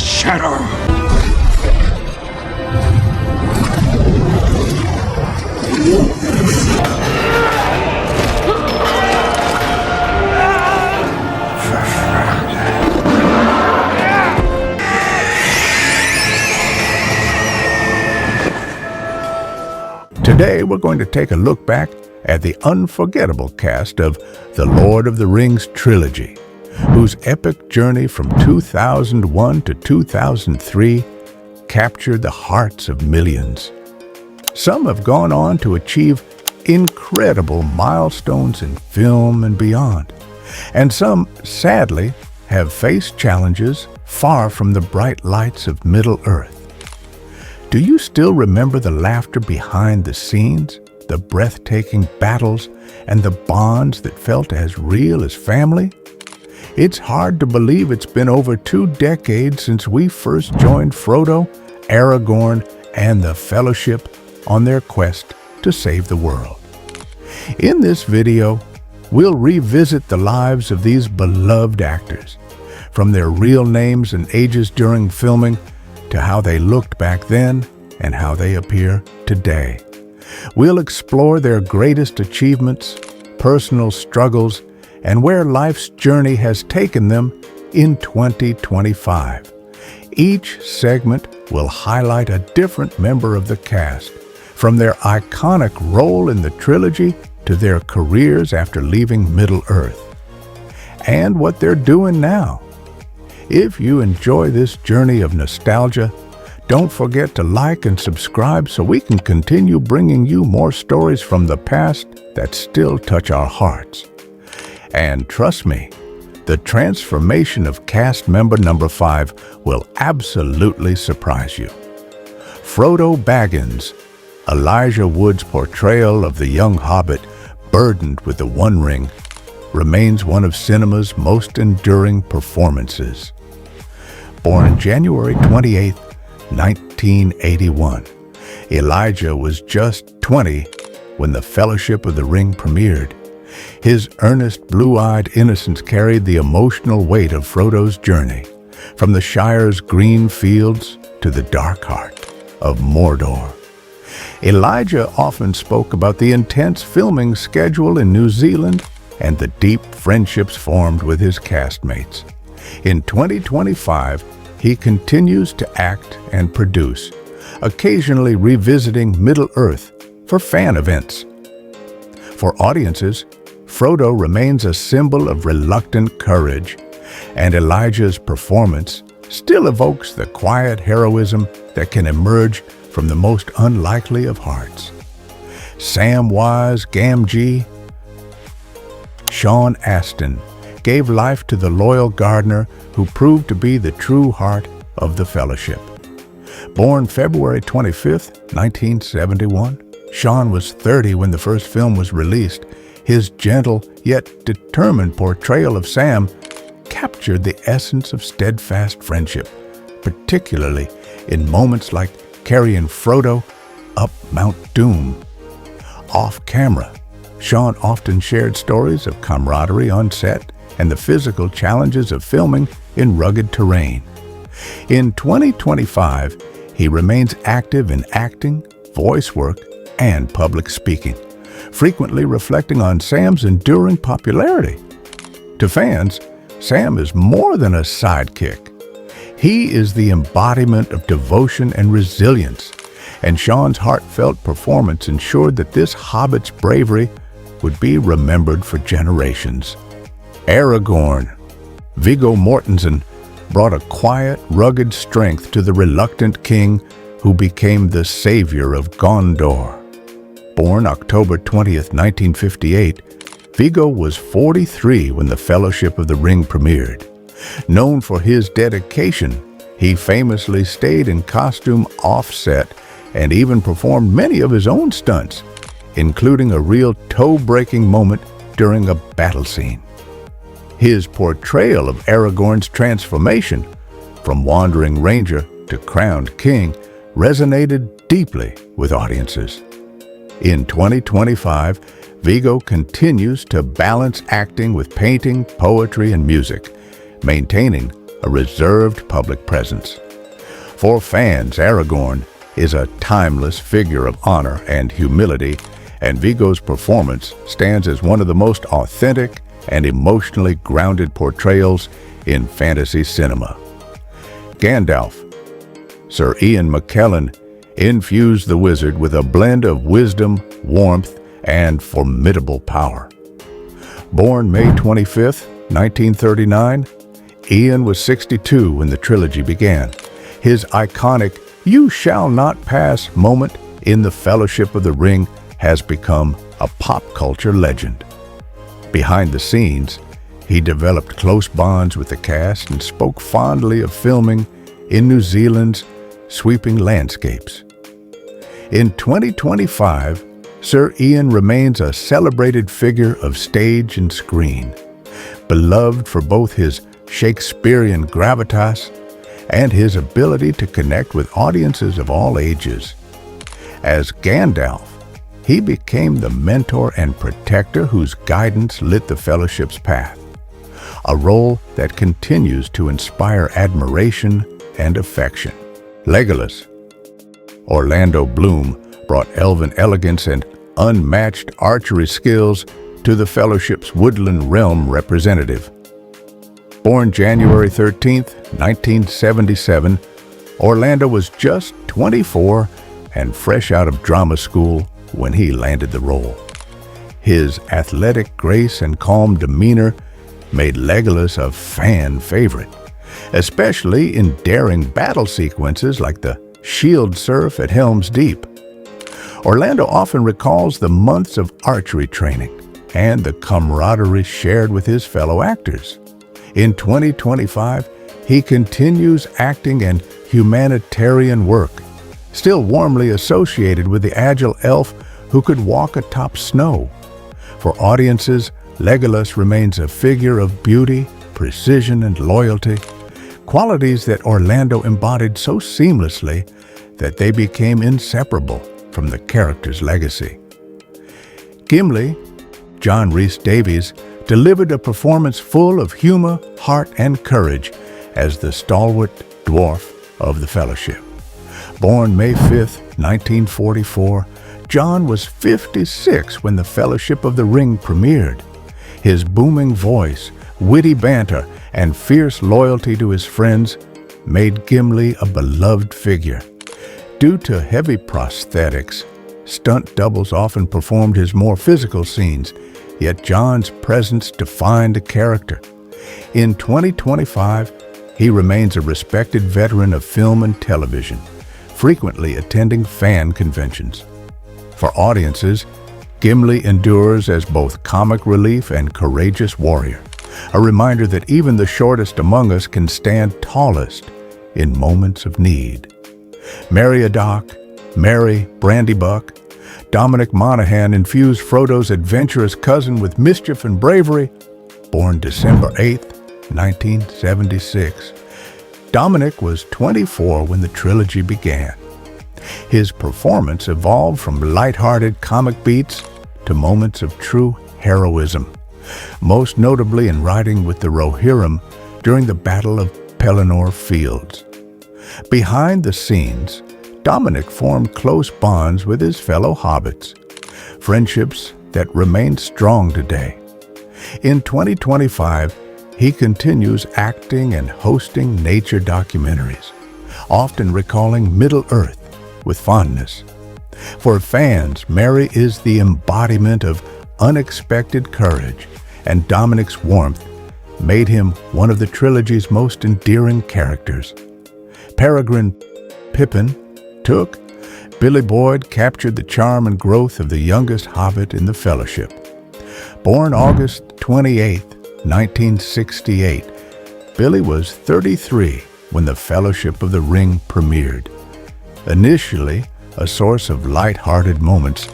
shadow. Today, we're going to take a look back at the unforgettable cast of the Lord of the Rings trilogy, whose epic journey from 2001 to 2003 captured the hearts of millions. Some have gone on to achieve incredible milestones in film and beyond, and some, sadly, have faced challenges far from the bright lights of Middle-earth. Do you still remember the laughter behind the scenes, the breathtaking battles, and the bonds that felt as real as family? It's hard to believe it's been over 2 decades since we first joined Frodo, Aragorn, and the Fellowship on their quest to save the world. In this video, we'll revisit the lives of these beloved actors, from their real names and ages during filming to how they looked back then and how they appear today. We'll explore their greatest achievements, personal struggles, and where life's journey has taken them in 2025. Each segment will highlight a different member of the cast, from their iconic role in the trilogy to their careers after leaving Middle-earth, and what they're doing now. If you enjoy this journey of nostalgia, don't forget to like and subscribe so we can continue bringing you more stories from the past that still touch our hearts. And trust me, the transformation of cast member number 5 will absolutely surprise you. Frodo Baggins, Elijah Wood's portrayal of the young hobbit burdened with the One Ring, remains one of cinema's most enduring performances. Born January 28, 1981, Elijah was just 20 when the Fellowship of the Ring premiered. His earnest, blue-eyed innocence carried the emotional weight of Frodo's journey, from the Shire's green fields to the dark heart of Mordor. Elijah often spoke about the intense filming schedule in New Zealand and the deep friendships formed with his castmates. In 2025, he continues to act and produce, occasionally revisiting Middle-earth for fan events. For audiences, Frodo remains a symbol of reluctant courage, and Elijah's performance still evokes the quiet heroism that can emerge from the most unlikely of hearts. Samwise Gamgee, Sean Astin, gave life to the loyal gardener who proved to be the true heart of the Fellowship. Born February 25, 1971, Sean was 30 when the first film was released. His gentle yet determined portrayal of Sam captured the essence of steadfast friendship, particularly in moments like carrying Frodo up Mount Doom. Off camera, Sean often shared stories of camaraderie on set and the physical challenges of filming in rugged terrain. In 2025, he remains active in acting, voice work, and public speaking, frequently reflecting on Sam's enduring popularity. To fans, Sam is more than a sidekick. He is the embodiment of devotion and resilience, and Sean's heartfelt performance ensured that this hobbit's bravery would be remembered for generations. Aragorn, Viggo Mortensen, brought a quiet, rugged strength to the reluctant king who became the savior of Gondor. Born October 20th, 1958, Viggo was 43 when the Fellowship of the Ring premiered. Known for his dedication, he famously stayed in costume off-set and even performed many of his own stunts, including a real toe-breaking moment during a battle scene. His portrayal of Aragorn's transformation from wandering ranger to crowned king resonated deeply with audiences. In 2025, Viggo continues to balance acting with painting, poetry, and music, maintaining a reserved public presence. For fans, Aragorn is a timeless figure of honor and humility, and Viggo's performance stands as one of the most authentic and emotionally grounded portrayals in fantasy cinema. Gandalf. Sir Ian McKellen infused the wizard with a blend of wisdom, warmth, and formidable power. Born May 25, 1939, Ian was 62 when the trilogy began. His iconic "You shall not pass" moment in the Fellowship of the Ring has become a pop culture legend. Behind the scenes, he developed close bonds with the cast and spoke fondly of filming in New Zealand's sweeping landscapes. In 2025, Sir Ian remains a celebrated figure of stage and screen, beloved for both his Shakespearean gravitas and his ability to connect with audiences of all ages. As Gandalf, he became the mentor and protector whose guidance lit the Fellowship's path, a role that continues to inspire admiration and affection. Legolas. Orlando Bloom brought elven elegance and unmatched archery skills to the Fellowship's woodland realm representative. Born January 13, 1977, Orlando was just 24 and fresh out of drama school when he landed the role. His athletic grace and calm demeanor made Legolas a fan favorite, especially in daring battle sequences like the shield surf at Helm's Deep. Orlando often recalls the months of archery training and the camaraderie shared with his fellow actors. In 2025, he continues acting and humanitarian work, still warmly associated with the agile elf who could walk atop snow. For audiences, Legolas remains a figure of beauty, precision, and loyalty, qualities that Orlando embodied so seamlessly that they became inseparable from the character's legacy. Gimli, John Rhys Davies, delivered a performance full of humor, heart, and courage as the stalwart dwarf of the Fellowship. Born May 5, 1944, John was 56 when the Fellowship of the Ring premiered. His booming voice, witty banter, and fierce loyalty to his friends made Gimli a beloved figure. Due to heavy prosthetics, stunt doubles often performed his more physical scenes, yet John's presence defined the character. In 2025, he remains a respected veteran of film and television, frequently attending fan conventions. For audiences, Gimli endures as both comic relief and courageous warrior, a reminder that even the shortest among us can stand tallest in moments of need. Meriadoc, Merry, Brandybuck, Dominic Monaghan infused Frodo's adventurous cousin with mischief and bravery. Born December 8, 1976, Dominic was 24 when the trilogy began. His performance evolved from light-hearted comic beats to moments of true heroism, most notably in riding with the Rohirrim during the Battle of Pelennor Fields. Behind the scenes, Dominic formed close bonds with his fellow hobbits, friendships that remain strong today. In 2025, he continues acting and hosting nature documentaries, often recalling Middle-earth with fondness. For fans, Merry is the embodiment of unexpected courage, and Dominic's warmth made him one of the trilogy's most endearing characters. Peregrine Pippin took, Billy Boyd captured the charm and growth of the youngest hobbit in the Fellowship. Born August 28, 1968, Billy was 33 when the Fellowship of the Ring premiered. Initially a source of light-hearted moments,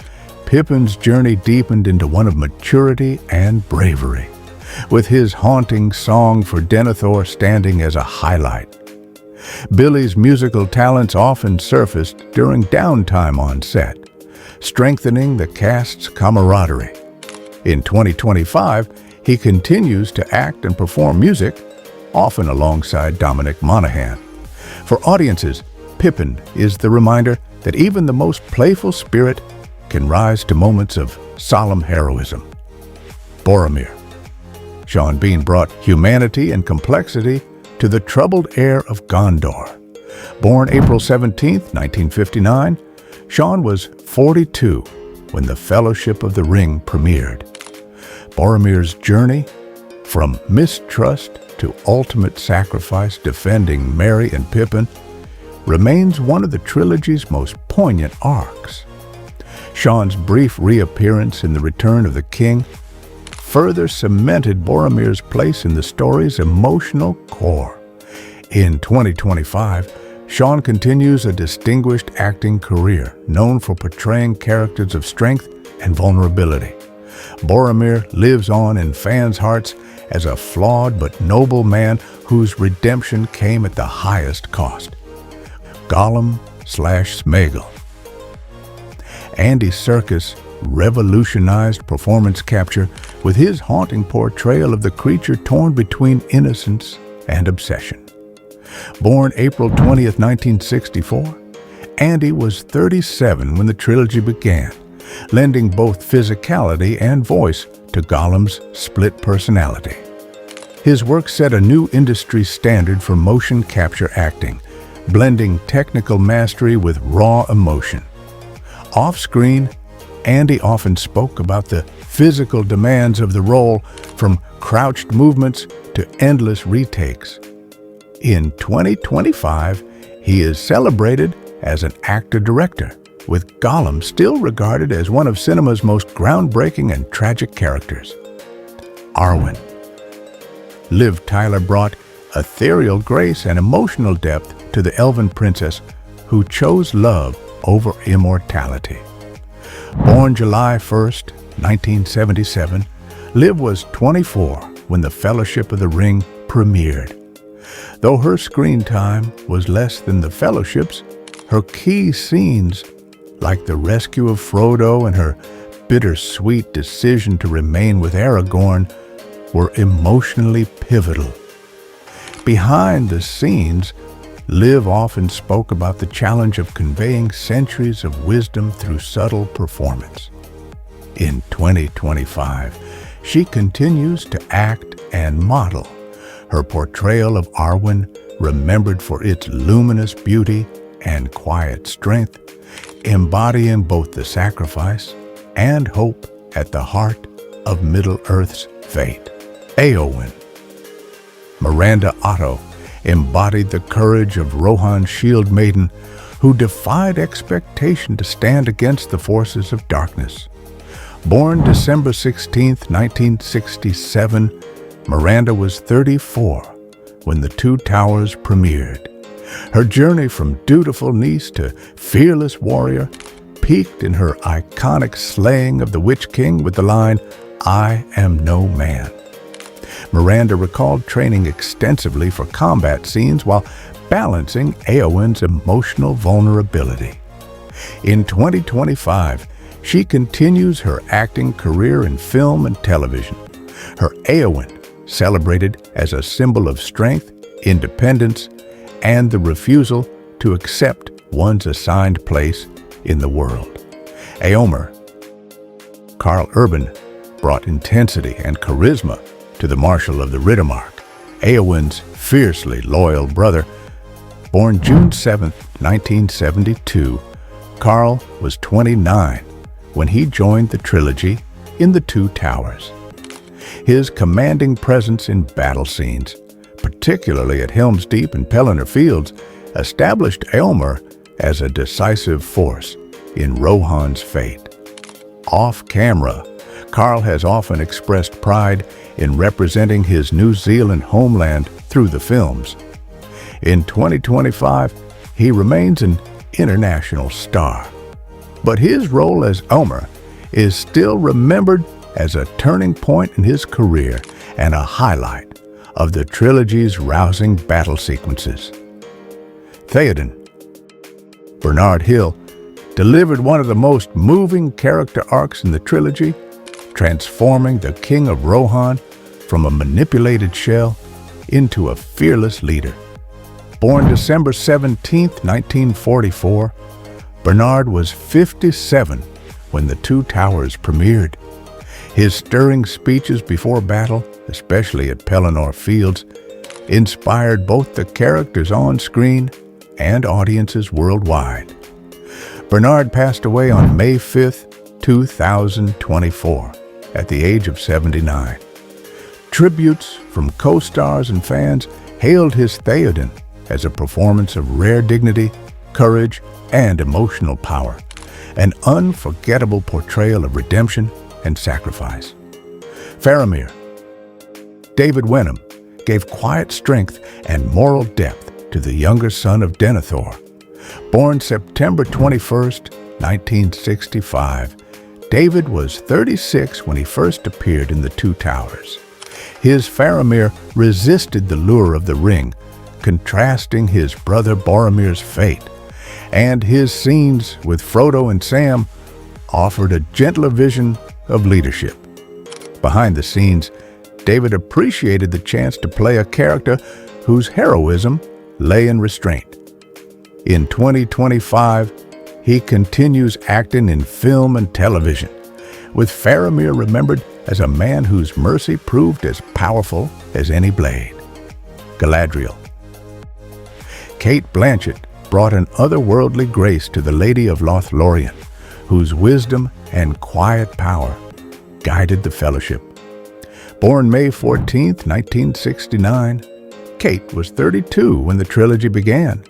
Pippin's journey deepened into one of maturity and bravery, with his haunting song for Denethor standing as a highlight. Billy's musical talents often surfaced during downtime on set, strengthening the cast's camaraderie. In 2025, he continues to act and perform music, often alongside Dominic Monaghan. For audiences, Pippin is the reminder that even the most playful spirit can rise to moments of solemn heroism. Boromir. Sean Bean brought humanity and complexity to the troubled air of Gondor. Born April 17, 1959, Sean was 42 when the Fellowship of the Ring premiered. Boromir's journey, from mistrust to ultimate sacrifice defending Merry and Pippin, remains one of the trilogy's most poignant arcs. Sean's brief reappearance in The Return of the King further cemented Boromir's place in the story's emotional core. In 2025, Sean continues a distinguished acting career, known for portraying characters of strength and vulnerability. Boromir lives on in fans' hearts as a flawed but noble man whose redemption came at the highest cost. Gollum/Sméagol. Andy Serkis revolutionized performance capture with his haunting portrayal of the creature torn between innocence and obsession. Born April 20, 1964, Andy was 37 when the trilogy began, lending both physicality and voice to Gollum's split personality. His work set a new industry standard for motion capture acting, blending technical mastery with raw emotion. Off-screen, Andy often spoke about the physical demands of the role, from crouched movements to endless retakes. In 2025, he is celebrated as an actor-director, with Gollum still regarded as one of cinema's most groundbreaking and tragic characters. Arwen. Liv Tyler brought ethereal grace and emotional depth to the elven princess who chose love over immortality. Born July 1, 1977, Liv was 24 when The Fellowship of the Ring premiered. Though her screen time was less than the Fellowship's, her key scenes, like the rescue of Frodo and her bittersweet decision to remain with Aragorn, were emotionally pivotal. Behind the scenes, Liv often spoke about the challenge of conveying centuries of wisdom through subtle performance. In 2025, she continues to act and model. Her portrayal of Arwen, remembered for its luminous beauty and quiet strength, embodying both the sacrifice and hope at the heart of Middle-earth's fate. Éowyn. Miranda Otto embodied the courage of Rohan's shield maiden, who defied expectation to stand against the forces of darkness. Born December 16, 1967, Miranda was 34 when The Two Towers premiered. Her journey from dutiful niece to fearless warrior peaked in her iconic slaying of the Witch King with the line, "I am no man." Miranda recalled training extensively for combat scenes while balancing Éowyn's emotional vulnerability. In 2025, she continues her acting career in film and television. Her Éowyn, celebrated as a symbol of strength, independence, and the refusal to accept one's assigned place in the world. Éomer. Karl Urban brought intensity and charisma to the Marshal of the Riddermark, Éowyn's fiercely loyal brother. Born June 7, 1972, Karl was 29 when he joined the trilogy in The Two Towers. His commanding presence in battle scenes, particularly at Helm's Deep and Pelennor Fields, established Éomer as a decisive force in Rohan's fate. Off-camera, Karl has often expressed pride in representing his New Zealand homeland through the films. In 2025, he remains an international star. But his role as Éomer is still remembered as a turning point in his career and a highlight of the trilogy's rousing battle sequences. Theoden. Bernard Hill delivered one of the most moving character arcs in the trilogy, transforming the King of Rohan from a manipulated shell into a fearless leader. Born December 17, 1944, Bernard was 57 when The Two Towers premiered. His stirring speeches before battle, especially at Pelennor Fields, inspired both the characters on screen and audiences worldwide. Bernard passed away on May 5, 2024, at the age of 79. Tributes from co-stars and fans hailed his Theoden as a performance of rare dignity, courage, and emotional power, an unforgettable portrayal of redemption and sacrifice. Faramir, David Wenham, gave quiet strength and moral depth to the younger son of Denethor. Born September 21, 1965, David was 36 when he first appeared in The Two Towers. His Faramir resisted the lure of the ring, contrasting his brother Boromir's fate, and his scenes with Frodo and Sam offered a gentler vision of leadership. Behind the scenes, David appreciated the chance to play a character whose heroism lay in restraint. In 2025, he continues acting in film and television, with Faramir remembered as a man whose mercy proved as powerful as any blade. Galadriel. Cate Blanchett brought an otherworldly grace to the Lady of Lothlorien, whose wisdom and quiet power guided the Fellowship. Born May 14, 1969, Cate was 32 when the trilogy began.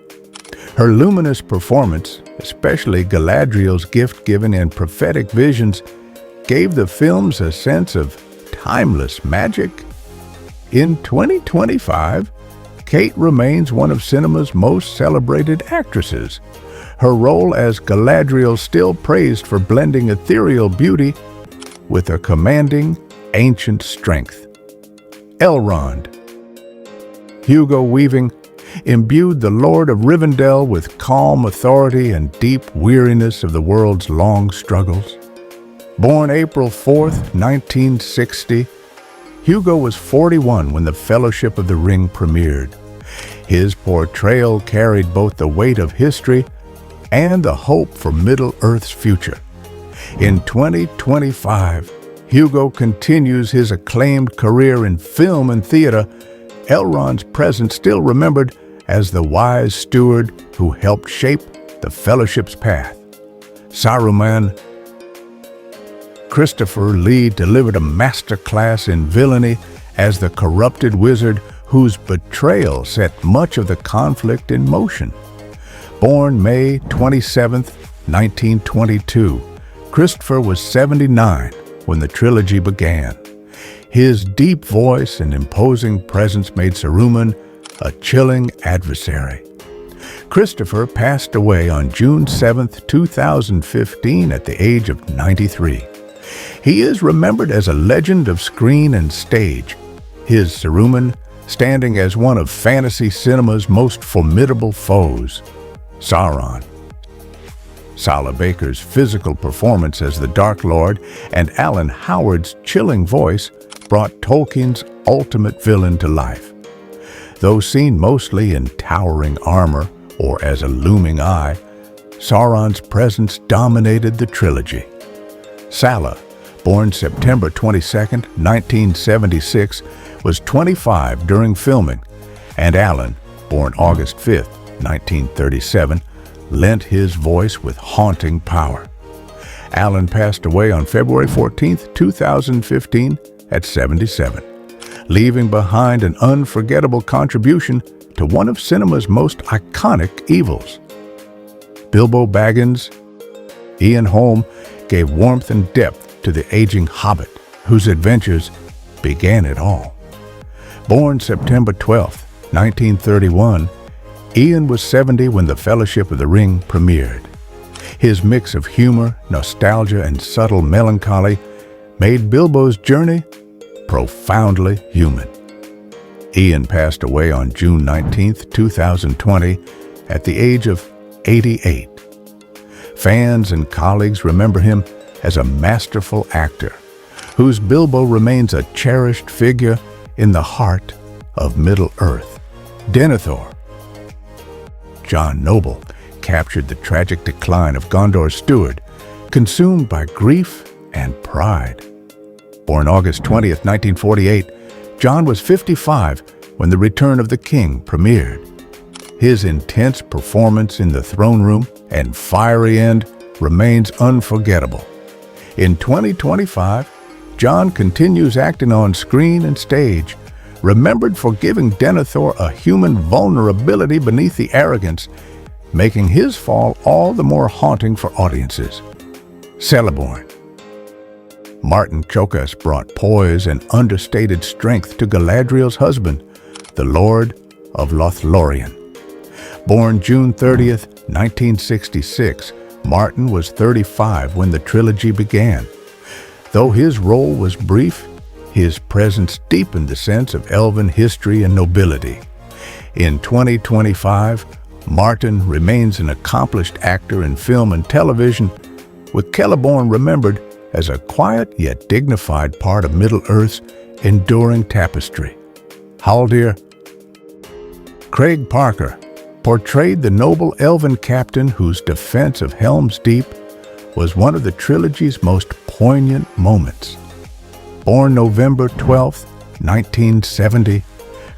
Her luminous performance, especially Galadriel's gift-giving and prophetic visions, gave the films a sense of timeless magic. In 2025, Cate remains one of cinema's most celebrated actresses. Her role as Galadriel still praised for blending ethereal beauty with a commanding, ancient strength. Elrond. Hugo Weaving imbued the Lord of Rivendell with calm authority and deep weariness of the world's long struggles. Born April 4, 1960, Hugo was 41 when The Fellowship of the Ring premiered. His portrayal carried both the weight of history and the hope for Middle-earth's future. In 2025, Hugo continues his acclaimed career in film and theater, Elrond's presence still remembered as the wise steward who helped shape the Fellowship's path. Saruman. Christopher Lee delivered a masterclass in villainy as the corrupted wizard whose betrayal set much of the conflict in motion. Born May 27, 1922, Christopher was 79 when the trilogy began. His deep voice and imposing presence made Saruman a chilling adversary. Christopher passed away on June 7, 2015 at the age of 93. He is remembered as a legend of screen and stage, his Saruman standing as one of fantasy cinema's most formidable foes. Sauron. Sala Baker's physical performance as the Dark Lord and Alan Howard's chilling voice brought Tolkien's ultimate villain to life. Though seen mostly in towering armor or as a looming eye, Sauron's presence dominated the trilogy. Sala, born September 22, 1976, was 25 during filming, and Alan, born August 5, 1937, lent his voice with haunting power. Alan passed away on February 14, 2015, at 77, leaving behind an unforgettable contribution to one of cinema's most iconic evils. Bilbo Baggins. Ian Holm gave warmth and depth to the aging hobbit, whose adventures began it all. Born September 12, 1931, Ian was 70 when The Fellowship of the Ring premiered. His mix of humor, nostalgia, and subtle melancholy made Bilbo's journey profoundly human. Ian passed away on June 19, 2020, at the age of 88. Fans and colleagues remember him as a masterful actor, whose Bilbo remains a cherished figure in the heart of Middle-earth. Denethor. John Noble captured the tragic decline of Gondor's steward, consumed by grief and pride. Born August 20th, 1948, John was 55 when The Return of the King premiered. His intense performance in the throne room and fiery end remains unforgettable. In 2025, John continues acting on screen and stage, remembered for giving Denethor a human vulnerability beneath the arrogance, making his fall all the more haunting for audiences. Celeborn. Martin Chokas brought poise and understated strength to Galadriel's husband, the Lord of Lothlorien. Born June 30th, 1966, Martin was 35 when the trilogy began. Though his role was brief, his presence deepened the sense of elven history and nobility. In 2025, Martin remains an accomplished actor in film and television, with Celeborn remembered as a quiet yet dignified part of Middle-earth's enduring tapestry. Haldir. Craig Parker portrayed the noble elven captain whose defense of Helm's Deep was one of the trilogy's most poignant moments. Born November 12, 1970,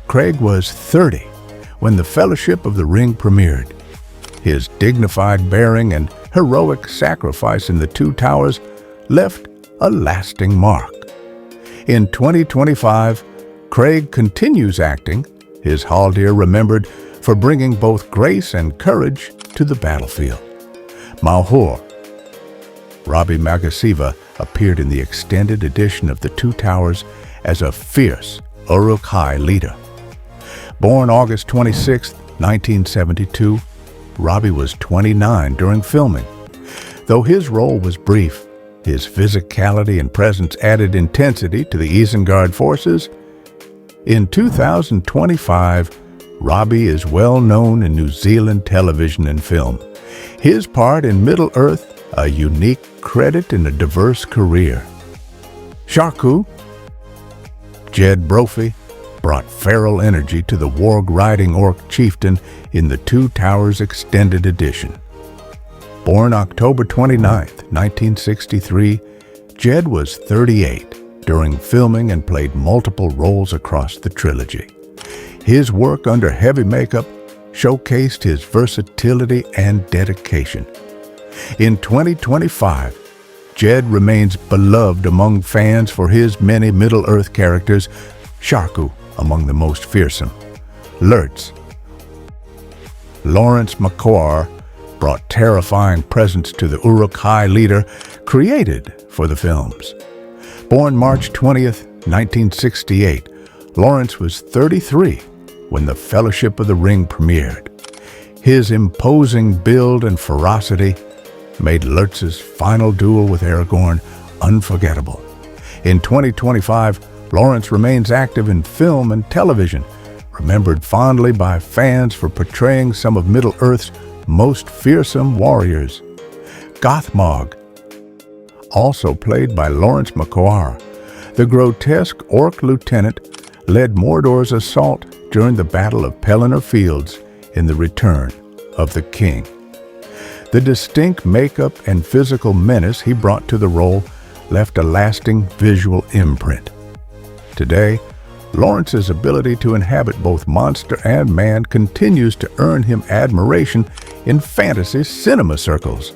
Craig was 30 when The Fellowship of the Ring premiered. His dignified bearing and heroic sacrifice in the Two Towers left a lasting mark. In 2025, Craig continues acting, his Haldir remembered for bringing both grace and courage to the battlefield. Mahur. Robbie Magasiva appeared in the extended edition of The Two Towers as a fierce Uruk-hai leader. Born August 26, 1972, Robbie was 29 during filming. Though his role was brief, his physicality and presence added intensity to the Isengard forces. In 2025, Robbie is well known in New Zealand television and film. His part in Middle-earth, a unique credit in a diverse career. Sharku. Jed Brophy brought feral energy to the warg-riding orc chieftain in the Two Towers Extended Edition. Born October 29, 1963, Jed was 38 during filming and played multiple roles across the trilogy. His work under heavy makeup showcased his versatility and dedication. In 2025, Jed remains beloved among fans for his many Middle-earth characters, Sharku among the most fearsome. Lurtz. Lawrence McCoy brought terrifying presence to the Uruk-hai leader created for the films. Born March 20th, 1968, Lawrence was 33 when The Fellowship of the Ring premiered. His imposing build and ferocity made Lurtz's final duel with Aragorn unforgettable. In 2025, Lawrence remains active in film and television, remembered fondly by fans for portraying some of Middle-earth's most fearsome warriors. Gothmog. Also played by Lawrence McCoy, the grotesque orc lieutenant led Mordor's assault during the Battle of Pelennor Fields in The Return of the King. The distinct makeup and physical menace he brought to the role left a lasting visual imprint. Today, Lawrence's ability to inhabit both monster and man continues to earn him admiration in fantasy cinema circles.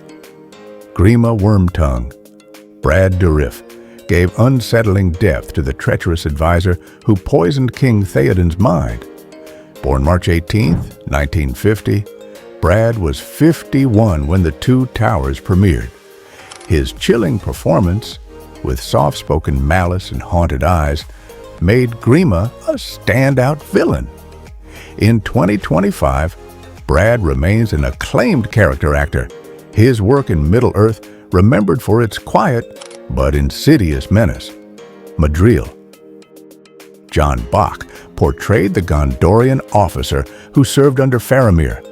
Grima Wormtongue. Brad Dourif gave unsettling depth to the treacherous advisor who poisoned King Theoden's mind. Born March 18, 1950, Brad was 51 when The Two Towers premiered. His chilling performance, with soft-spoken malice and haunted eyes, made Grima a standout villain. In 2025, Brad remains an acclaimed character actor, his work in Middle-earth remembered for its quiet but insidious menace. Madril. John Bach portrayed the Gondorian officer who served under Faramir,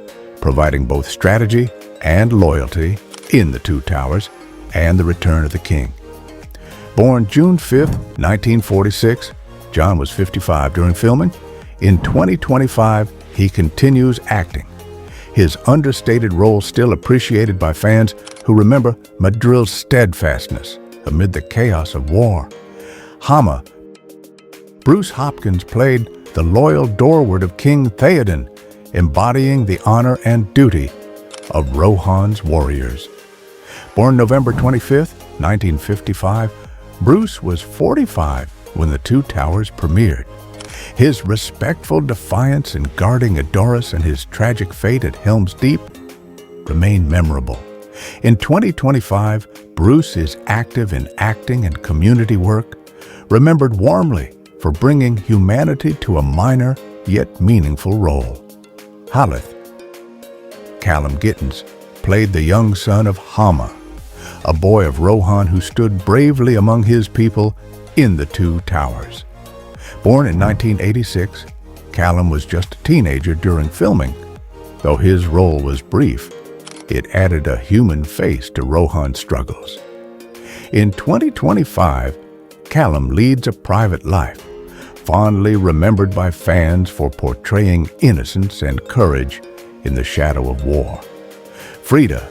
providing both strategy and loyalty in The Two Towers and The Return of the King. Born June 5, 1946, John was 55 during filming. In 2025, he continues acting, his understated role still appreciated by fans who remember Madril's steadfastness amid the chaos of war. Hama. Bruce Hopkins played the loyal doorward of King Theoden, embodying the honor and duty of Rohan's warriors. Born November 25, 1955, Bruce was 45 when The Two Towers premiered. His respectful defiance in guarding Edoras and his tragic fate at Helm's Deep remain memorable. In 2025, Bruce is active in acting and community work, remembered warmly for bringing humanity to a minor yet meaningful role. Haleth. Callum Gittins played the young son of Hama, a boy of Rohan who stood bravely among his people in The Two Towers. Born in 1986, Callum was just a teenager during filming. Though his role was brief, it added a human face to Rohan's struggles. In 2025, Callum leads a private life, fondly remembered by fans for portraying innocence and courage in the shadow of war. Frida.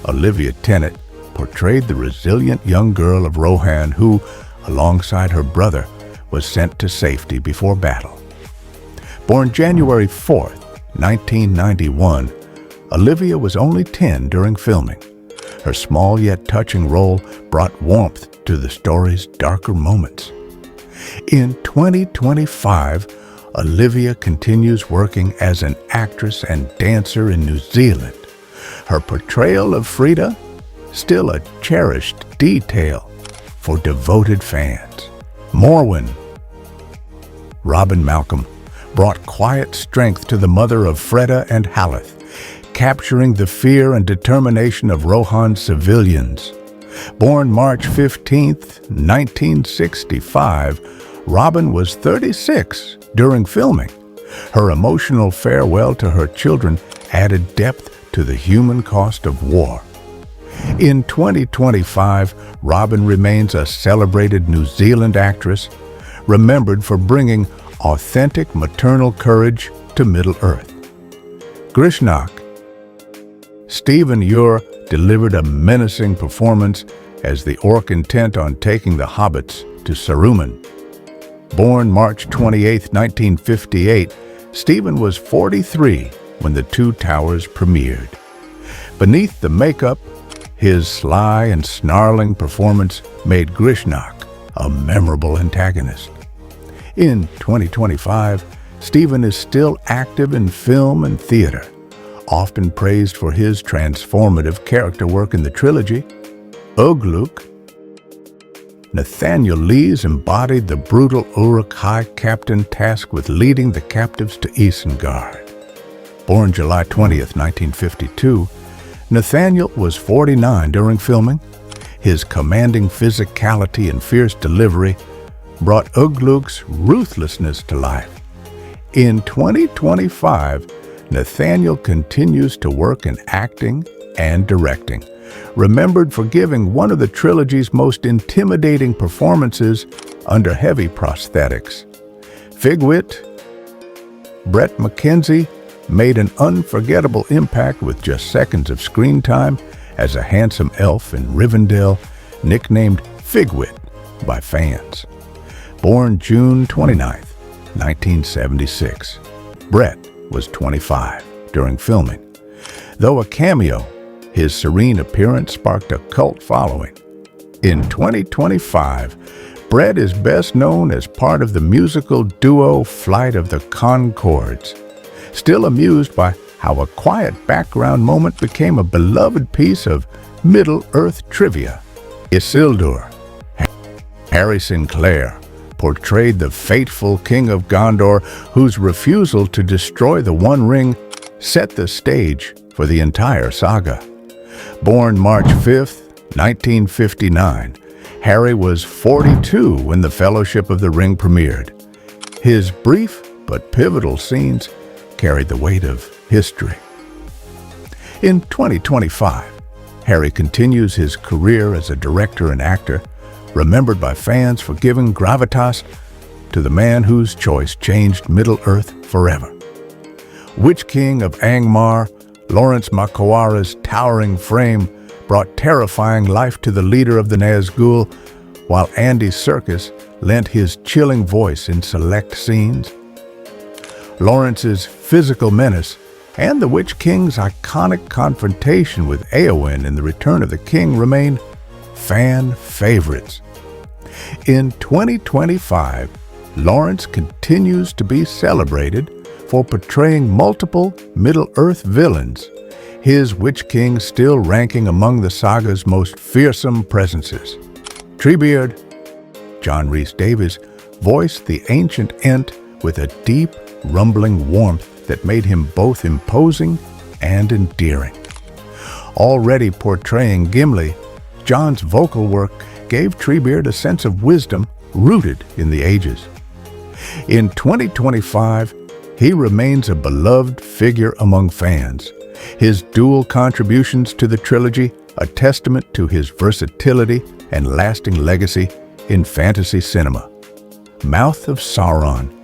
Olivia Tennant portrayed the resilient young girl of Rohan who, alongside her brother, was sent to safety before battle. Born January 4, 1991, Olivia was only 10 during filming. Her small yet touching role brought warmth to the story's darker moments. In 2025, Olivia continues working as an actress and dancer in New Zealand. Her portrayal of Frida, still a cherished detail for devoted fans. Morwen. Robin Malcolm brought quiet strength to the mother of Freda and Haleth, capturing the fear and determination of Rohan's civilians. Born March 15, 1965, Robin was 36 during filming. Her emotional farewell to her children added depth to the human cost of war. In 2025, Robin remains a celebrated New Zealand actress, remembered for bringing authentic maternal courage to Middle-earth. Grishnak. Stephen Ure delivered a menacing performance as the orc intent on taking the hobbits to Saruman. Born March 28, 1958, Stephen was 43 when The Two Towers premiered. Beneath the makeup, his sly and snarling performance made Grishnak a memorable antagonist. In 2025, Stephen is still active in film and theater, often praised for his transformative character work in the trilogy. Ugluk. Nathaniel Lees embodied the brutal Uruk High Captain tasked with leading the captives to Isengard. Born July 20, 1952, Nathaniel was 49 during filming. His commanding physicality and fierce delivery brought Ugluk's ruthlessness to life. In 2025, Nathaniel continues to work in acting and directing, remembered for giving one of the trilogy's most intimidating performances under heavy prosthetics. Figwit. Brett McKenzie made an unforgettable impact with just seconds of screen time as a handsome elf in Rivendell, nicknamed Figwit by fans. Born June 29, 1976, Brett was 25 during filming. Though a cameo, his serene appearance sparked a cult following. In 2025, Brett is best known as part of the musical duo Flight of the Conchords. Still amused by how a quiet background moment became a beloved piece of Middle-earth trivia. Isildur. Harry Sinclair portrayed the fateful King of Gondor whose refusal to destroy the One Ring set the stage for the entire saga. Born March 5, 1959, Harry was 42 when the Fellowship of the Ring premiered. His brief but pivotal scenes carried the weight of history. In 2025, Harry continues his career as a director and actor, remembered by fans for giving gravitas to the man whose choice changed Middle-earth forever. Witch King of Angmar, Lawrence Makwara's towering frame brought terrifying life to the leader of the Nazgul, while Andy Serkis lent his chilling voice in select scenes. Lawrence's physical menace and the Witch King's iconic confrontation with Éowyn in The Return of the King remain fan favorites. In 2025, Lawrence continues to be celebrated for portraying multiple Middle-earth villains, his Witch King still ranking among the saga's most fearsome presences. Treebeard, John Rhys Davies, voiced the ancient Ent with a deep, rumbling warmth that made him both imposing and endearing. Already portraying Gimli, John's vocal work gave Treebeard a sense of wisdom rooted in the ages. In 2025, he remains a beloved figure among fans, his dual contributions to the trilogy a testament to his versatility and lasting legacy in fantasy cinema. Mouth of Sauron.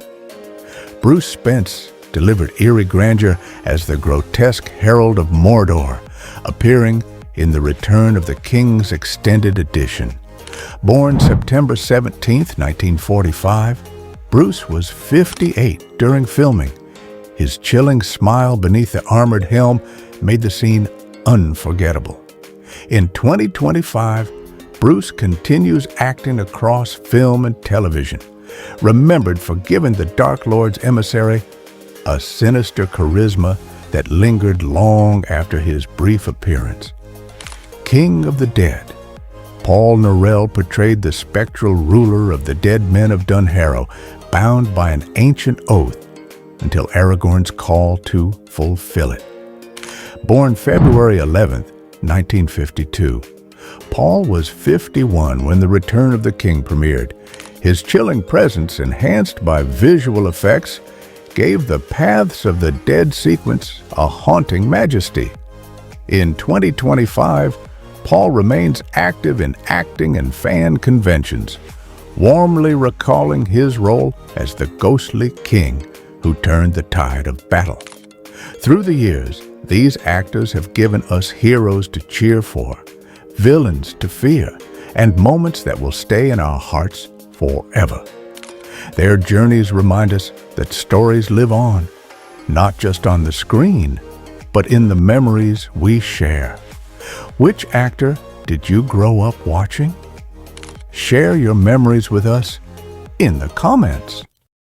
Bruce Spence delivered eerie grandeur as the grotesque Herald of Mordor, appearing in The Return of the King's Extended Edition. Born September 17, 1945, Bruce was 58 during filming. His chilling smile beneath the armored helm made the scene unforgettable. In 2025, Bruce continues acting across film and television, remembered for giving the Dark Lord's emissary a sinister charisma that lingered long after his brief appearance. King of the Dead. Paul Norell portrayed the spectral ruler of the dead men of Dunharrow, bound by an ancient oath until Aragorn's call to fulfill it. Born February 11, 1952, Paul was 51 when The Return of the King premiered. His chilling presence, enhanced by visual effects, gave the Paths of the Dead sequence a haunting majesty. In 2025, Paul remains active in acting and fan conventions, warmly recalling his role as the ghostly king who turned the tide of battle. Through the years, these actors have given us heroes to cheer for, villains to fear, and moments that will stay in our hearts forever. Their journeys remind us that stories live on, not just on the screen, but in the memories we share. Which actor did you grow up watching? Share your memories with us in the comments.